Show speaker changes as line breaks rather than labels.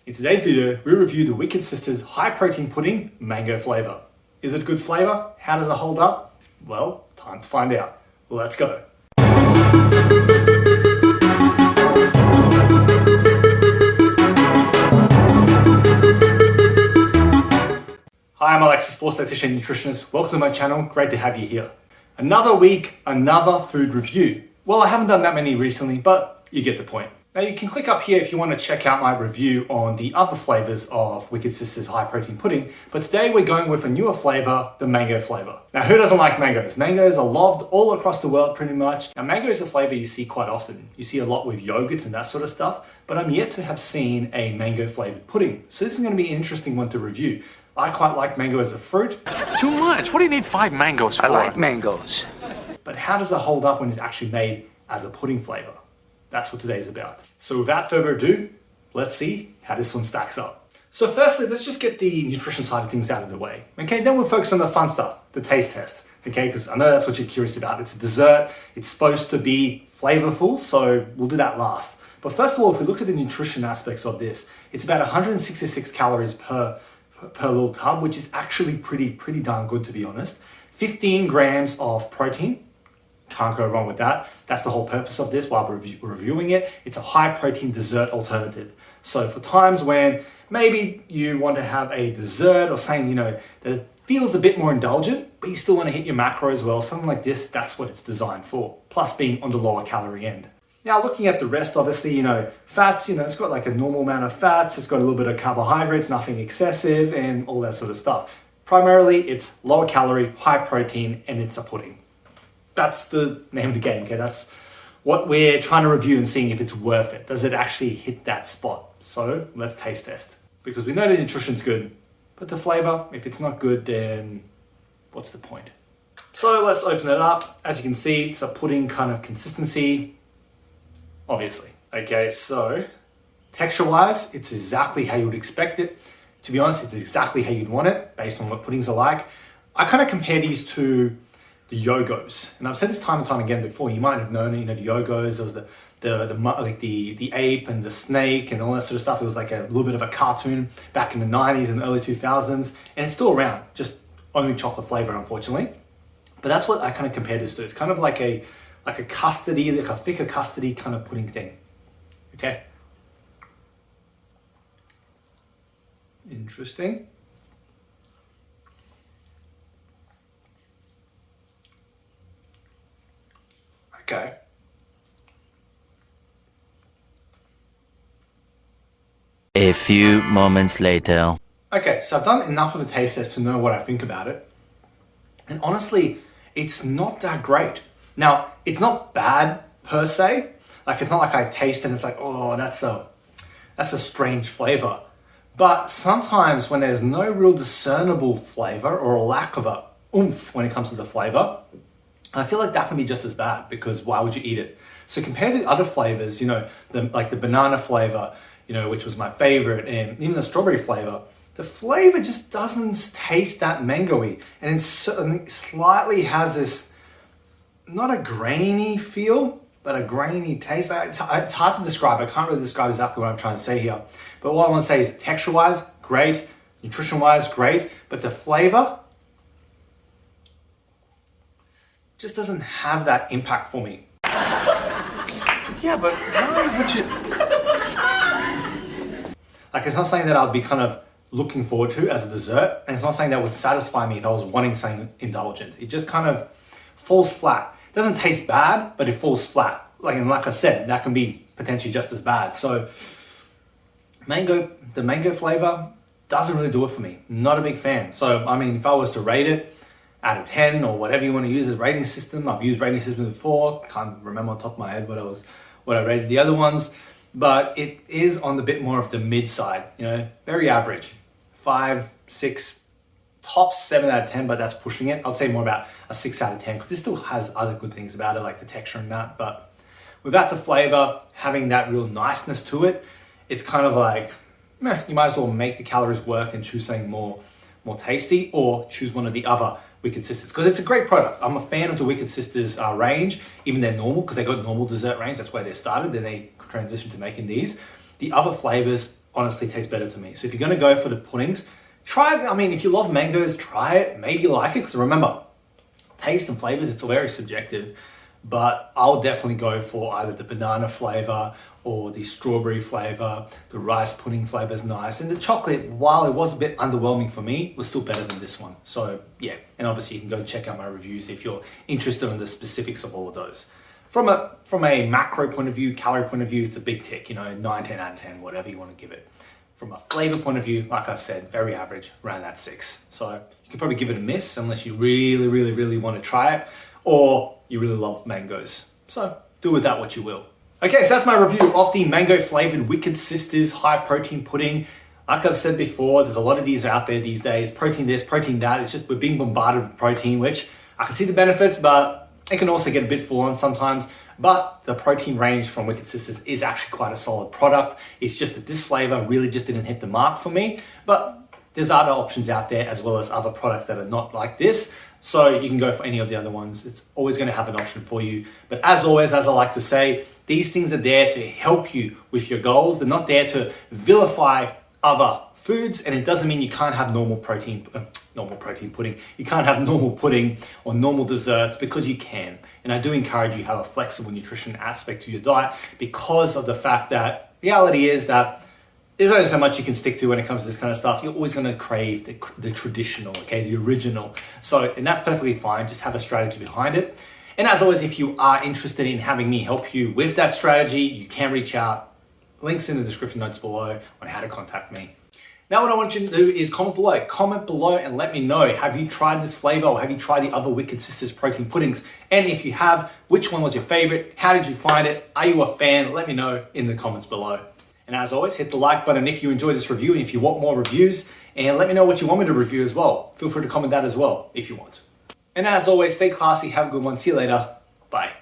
In today's video, we review the Wicked Sisters high protein pudding mango flavor. Is it a good flavor? How does it hold up? Well, time to find out. Let's go. Hi, I'm Alex, Sports Dietitian and Nutritionist. Welcome to my channel. Great to have you here. Another week, another food review. Well, I haven't done that many recently, but you get the point. Now you can click up here if you want to check out my review on the other flavors of Wicked Sisters high protein pudding, but today we're going with a newer flavor, the mango flavor. Now who doesn't like mangoes? Mangoes are loved all across the world pretty much. Now mango is a flavor you see quite often. You see a lot with yogurts and that sort of stuff, but I'm yet to have seen a mango flavored pudding. So this is going to be an interesting one to review. I quite like mango as a fruit.
That's too much. What do you need 5 mangoes for?
I like mangoes.
But how does it hold up when it's actually made as a pudding flavor? That's what today's about. So without further ado, let's see how this one stacks up. So firstly, let's just get the nutrition side of things out of the way. Okay, then we'll focus on the fun stuff, the taste test. Okay, because I know that's what you're curious about. It's a dessert, it's supposed to be flavorful, so we'll do that last. But first of all, if we look at the nutrition aspects of this, it's about 166 calories per little tub, which is actually pretty darn good, to be honest. 15 grams of protein. Can't go wrong with that. That's the whole purpose of this while we're reviewing it. It's a high protein dessert alternative. So for times when maybe you want to have a dessert or something, that it feels a bit more indulgent, but you still want to hit your macro as well, something like this, that's what it's designed for. Plus being on the lower calorie end. Now looking at the rest, obviously, fats, it's got like a normal amount of fats, it's got a little bit of carbohydrates, nothing excessive and all that sort of stuff. Primarily, it's lower calorie, high protein, and it's a pudding. That's the name of the game, okay? That's what we're trying to review and seeing if it's worth it. Does it actually hit that spot? So let's taste test. Because we know the nutrition's good, but the flavor, if it's not good, then what's the point? So let's open it up. As you can see, it's a pudding kind of consistency, obviously. Okay, so texture-wise, it's exactly how you would expect it. To be honest, it's exactly how you'd want it, based on what puddings are like. I kind of compare these to the Yogos, and I've said this time and time again before. You might have known, the Yogos. There was the ape and the snake and all that sort of stuff. It was like a little bit of a cartoon back in the 90s and early 2000s, and it's still around. Just only chocolate flavor, unfortunately. But that's what I kind of compare this to. It's kind of like a custody, like a thicker custody kind of pudding thing. Okay. Interesting. Okay.
A few moments later.
Okay, so I've done enough of a taste test to know what I think about it. And honestly, it's not that great. Now, it's not bad per se. Like, it's not like I taste and it's like, oh, that's a strange flavor. But sometimes when there's no real discernible flavor or a lack of a oomph when it comes to the flavor, I feel like that can be just as bad, because why would you eat it? So compared to other flavors, like the banana flavor, which was my favorite, and even the strawberry flavor, the flavor just doesn't taste that mangoey. And it slightly has this, not a grainy feel, but a grainy taste. It's hard to describe. I can't really describe exactly what I'm trying to say here. But what I want to say is texture-wise, great. Nutrition-wise, great. But the flavor just doesn't have that impact for me.
Yeah, but why would you?
Like, it's not something that I'd be kind of looking forward to as a dessert, and it's not something that would satisfy me if I was wanting something indulgent. It just kind of falls flat. It doesn't taste bad, but it falls flat. Like I said, that can be potentially just as bad. So the mango flavor doesn't really do it for me. Not a big fan. So, I mean, if I was to rate it out of 10 or whatever you want to use as a rating system, I've used rating systems before. Can't remember on top of my head what I rated the other ones, but it is on the bit more of the mid side, very average. 5, 6, top 7 out of 10, but that's pushing it. I'd say more about a 6 out of 10, because it still has other good things about it, like the texture and that. But without the flavor, having that real niceness to it, it's kind of like, you might as well make the calories work and choose something more tasty, or choose one of the other Wicked Sisters, because it's a great product. I'm a fan of the Wicked Sisters range, even their normal, because they got normal dessert range. That's where they started. Then they transitioned to making these. The other flavors honestly tastes better to me. So if you're gonna go for the puddings, try it. I mean, if you love mangoes, try it. Maybe you like it, because remember, taste and flavors, it's all very subjective. But I'll definitely go for either the banana flavor or the strawberry flavor. The rice pudding flavor is nice. And the chocolate, while it was a bit underwhelming for me, was still better than this one. So yeah, and obviously you can go and check out my reviews if you're interested in the specifics of all of those. From a macro point of view, calorie point of view, it's a big tick, 9, 10 out of 10, whatever you want to give it. From a flavor point of view, like I said, very average, around that 6. So you could probably give it a miss unless you really, really, really want to try it, or you really love mangoes. So do with that what you will. Okay, so that's my review of the mango flavored Wicked Sisters high protein pudding. Like I've said before, there's a lot of these out there these days. Protein this, protein that. It's just we're being bombarded with protein, which I can see the benefits, but it can also get a bit full on sometimes. But the protein range from Wicked Sisters is actually quite a solid product. It's just that this flavor really just didn't hit the mark for me. But there's other options out there, as well as other products that are not like this. So you can go for any of the other ones. It's always going to have an option for you. But as always, as I like to say, these things are there to help you with your goals. They're not there to vilify other foods, and it doesn't mean you can't have normal protein pudding. You can't have normal pudding or normal desserts, because you can. And I do encourage you to have a flexible nutrition aspect to your diet, because of the fact that reality is that there's only so much you can stick to when it comes to this kind of stuff. You're always going to crave the traditional, okay, the original. So, and that's perfectly fine. Just have a strategy behind it. And as always, if you are interested in having me help you with that strategy, you can reach out. Links in the description notes below on how to contact me. Now what I want you to do is comment below. Comment below and let me know, have you tried this flavor, or have you tried the other Wicked Sisters protein puddings? And if you have, which one was your favorite? How did you find it? Are you a fan? Let me know in the comments below. And as always, hit the like button if you enjoyed this review and if you want more reviews, and let me know what you want me to review as well. Feel free to comment that as well if you want. And as always, stay classy, have a good one. See you later. Bye.